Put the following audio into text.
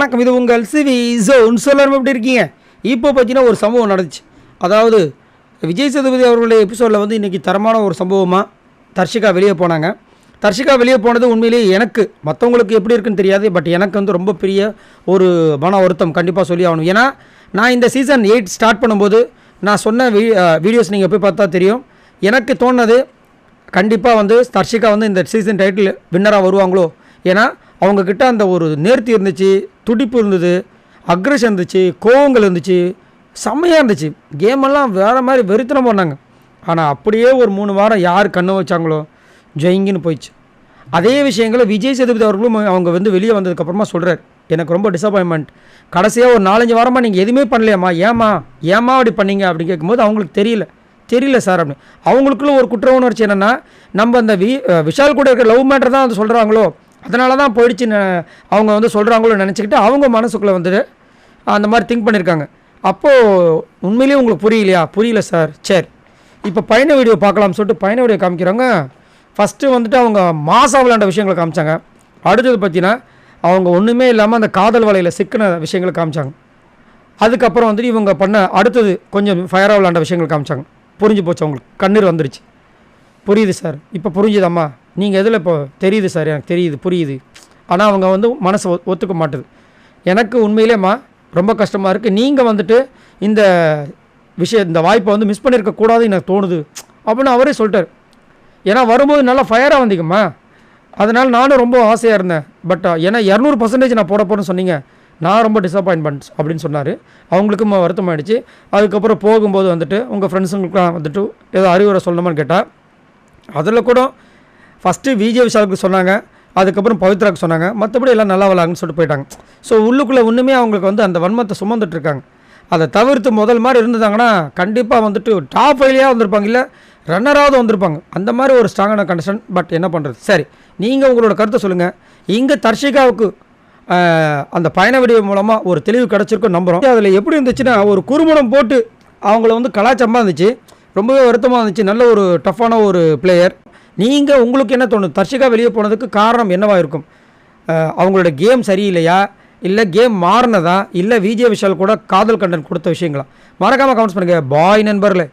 வணக்கம், இது உங்கள் சிவி ஜோன். எல்லாரும் எப்படி இருக்கீங்க? இப்போ பார்த்தீங்கன்னா ஒரு சம்பவம் நடந்துச்சு. அதாவது விஜய் சேதுபதி அவர்களுடைய எபிசோடில் வந்து இன்றைக்கி தரமான ஒரு சம்பவமாக தர்ஷிகா வெளியே போனாங்க. தர்ஷிகா வெளியே போனது உண்மையிலேயே எனக்கு, மற்றவங்களுக்கு எப்படி இருக்குன்னு தெரியாது, பட் எனக்கு வந்து ரொம்ப பெரிய ஒரு மன வருத்தம் கண்டிப்பாக சொல்லி ஆகணும். ஏன்னா நான் இந்த சீசன் 8 ஸ்டார்ட் பண்ணும்போது நான் சொன்ன வீடியோஸ் நீங்கள் போய் பார்த்தா தெரியும். எனக்கு தோணுது கண்டிப்பாக வந்து தர்ஷிகா வந்து இந்த சீசன் டைட்டில் வின்னராக வருவாங்களோ. ஏன்னா அவங்கக்கிட்ட அந்த ஒரு நேர்த்தி இருந்துச்சு, துடிப்பு இருந்தது, அக்ரெஷன் இருந்துச்சு, கோவங்கள் இருந்துச்சு, செம்மையாக இருந்துச்சு. கேமெல்லாம் வேறு மாதிரி வெறித்தனம் பண்ணாங்க. ஆனால் அப்படியே ஒரு 3 வாரம் யார் கண்ணு வச்சாங்களோ ஜெயிங்கின்னு போயிடுச்சு. அதே விஷயங்களை விஜய் சேதுபதி அவர்களும் அவங்க வந்து வெளியே வந்ததுக்கப்புறமா சொல்கிறார், எனக்கு ரொம்ப டிசப்பாயின்மெண்ட். கடைசியாக ஒரு 4-5 வாரமாக நீங்கள் எதுவுமே பண்ணலையாம்மா, ஏமா அப்படி பண்ணீங்க அப்படின்னு கேட்கும்போது அவங்களுக்கு தெரியல சார் அப்படின்னு. அவங்களுக்குள்ள ஒரு குற்ற உணர்ச்சி என்னென்னா, நம்ம அந்த விஷால் கூட இருக்கிற லவ் மேட்டர் தான் வந்து சொல்கிறாங்களோ, அதனால தான் போயிடுச்சுன்னு அவங்க வந்து சொல்கிறாங்களோ நினச்சிக்கிட்டு அவங்க மனசுக்குள்ளே வந்துட்டு அந்த மாதிரி திங்க் பண்ணியிருக்காங்க. அப்போது உண்மையிலேயே உங்களுக்கு புரியல சார். சரி, இப்போ பயண வீடியோ பார்க்கலாம்னு சொல்லிட்டு பயண வீடியோ காமிக்கிறாங்க. ஃபஸ்ட்டு வந்துட்டு அவங்க மாசா விளையாண்ட விஷயங்களை காமிச்சாங்க. அடுத்தது பார்த்தீங்கன்னா அவங்க ஒன்றுமே இல்லாமல் அந்த காதல் வலையில் சிக்கின விஷயங்களை காமிச்சாங்க. அதுக்கப்புறம் வந்துட்டு இவங்க பண்ண அடுத்தது கொஞ்சம் ஃபயராக விளையாண்ட விஷயங்கள் காமிச்சாங்க. புரிஞ்சு போச்சு, அவங்களுக்கு கண்ணீர் வந்துருச்சு. புரியுது சார், இப்போ புரிஞ்சுதாம்மா, நீங்கள் எதில் இப்போ தெரியுது சார், எனக்கு தெரியுது புரியுது. ஆனால் அவங்க வந்து மனசை ஒத்துக்க மாட்டுது. எனக்கு உண்மையிலேம்மா ரொம்ப கஷ்டமாக இருக்குது. நீங்கள் வந்துட்டு இந்த இந்த வாய்ப்பை வந்து மிஸ் பண்ணியிருக்கக்கூடாதுன்னு எனக்கு தோணுது அப்படின்னு அவரே சொல்லிட்டார். ஏன்னா வரும்போது நல்லா ஃபயராக வந்தீங்கம்மா, அதனால் நானும் ரொம்ப ஆசையாக இருந்தேன். பட் ஏன்னா 200% நான் போட போகிறேன்னு சொன்னீங்க, நான் ரொம்ப டிசப்பாயின்மெண்ட் அப்படின்னு சொன்னார். அவங்களுக்கும் வருத்தமாயிடுச்சு. அதுக்கப்புறம் போகும்போது வந்துட்டு உங்கள் ஃப்ரெண்ட்ஸுங்களுக்குலாம் வந்துட்டு ஏதோ அறிவுரை சொல்லணுமான்னு கேட்டால், அதில் கூட ஃபஸ்ட்டு விஜய் விஷாலுக்கு சொன்னாங்க, அதுக்கப்புறம் பவித்ராவுக்கு சொன்னாங்க, மற்றபடி எல்லாம் நல்லா விளாங்கன்னு சொல்லிட்டு போயிட்டாங்க. ஸோ உள்ளுக்குள்ளே ஒன்றுமே அவங்களுக்கு வந்து அந்த வன்மத்தை சுமந்துட்டுருக்காங்க. அதை தவிர்த்து முதல் மாதிரி இருந்ததாங்கன்னா கண்டிப்பாக வந்துட்டு டாப் 5லேயே வந்திருப்பாங்க, இல்லை ரன்னராவது வந்திருப்பாங்க. அந்த மாதிரி ஒரு ஸ்ட்ராங்கான கண்டிஷன். பட் என்ன பண்ணுறது? சரி, நீங்கள் உங்களோட கருத்தை சொல்லுங்கள். இங்கே தர்ஷிகாவுக்கு அந்த பயண வீடியோ மூலமாக ஒரு தெளிவு கிடச்சிருக்கும் நம்புகிறோம். அதில் எப்படி இருந்துச்சுன்னா, ஒரு குறும்படம் போட்டு அவங்கள வந்து கலாச்சமாக இருந்துச்சு, ரொம்பவே வருத்தமாக இருந்துச்சு. நல்ல ஒரு டஃப்பான ஒரு பிளேயர். நீங்கள் உங்களுக்கு என்ன தோணுது? தர்ஷிகா வெளியே போனதுக்கு காரணம் என்னவாக இருக்கும்? அவங்களோட கேம் சரியில்லையா, இல்லை கேம் மாறினதா, இல்லை விஜய் விஷால் கூட காதல் கண்டென்ட் கொடுத்த விஷயங்களா? மறக்காமல் கமெண்ட்ஸ் பண்ணுங்கள். பாய் நண்பர்களே.